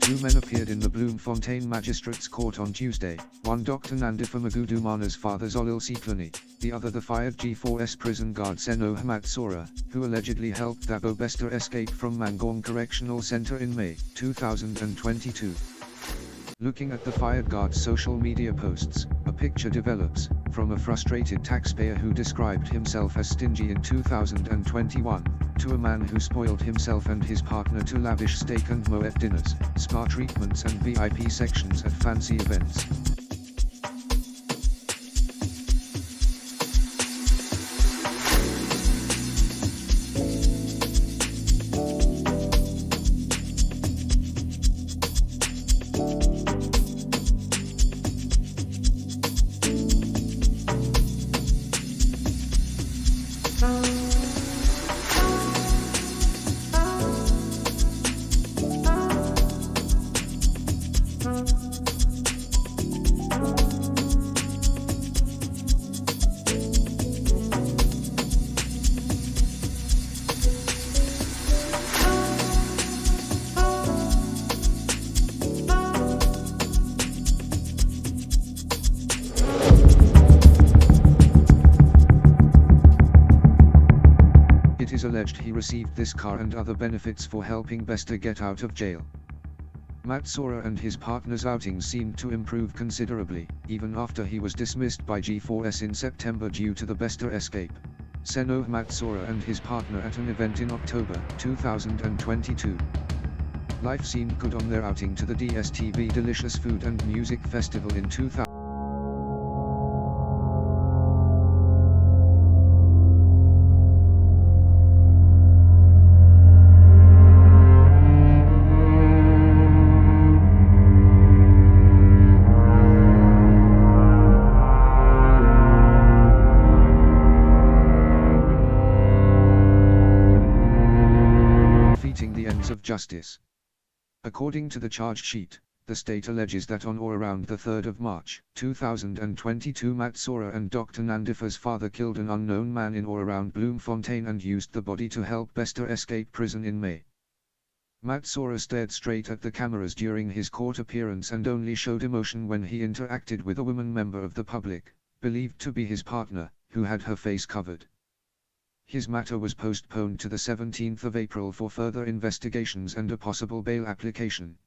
Two men appeared in the Bloemfontein Magistrates Court on Tuesday, one Dr. Nandifa Magudumana's father Zolil Siplani, the other the fired G4S prison guard Senohe Matsoara, who allegedly helped Thabo Bester escape from Mangaung Correctional Center in May 2022. Looking at the fired guard's social media posts, a picture develops, from a frustrated taxpayer who described himself as stingy in 2021, to a man who spoiled himself and his partner to lavish steak and moet dinners, spa treatments and VIP sections at fancy events. It is alleged he received this car and other benefits for helping Bester get out of jail. Matsoara and his partner's outings seemed to improve considerably, even after he was dismissed by G4S in September due to the Bester escape. Senohe Matsoara and his partner at an event in October 2022. Life seemed good on their outing to the DSTV Delicious Food and Music Festival in 2000. The ends of justice. According to the charge sheet, the state alleges that on or around the 3rd of March, 2022 Matsoara and Dr. Nandifa's father killed an unknown man in or around Bloemfontein and used the body to help Bester escape prison in May. Matsoara stared straight at the cameras during his court appearance and only showed emotion when he interacted with a woman member of the public, believed to be his partner, who had her face covered. His matter was postponed to the 17th of April for further investigations and a possible bail application.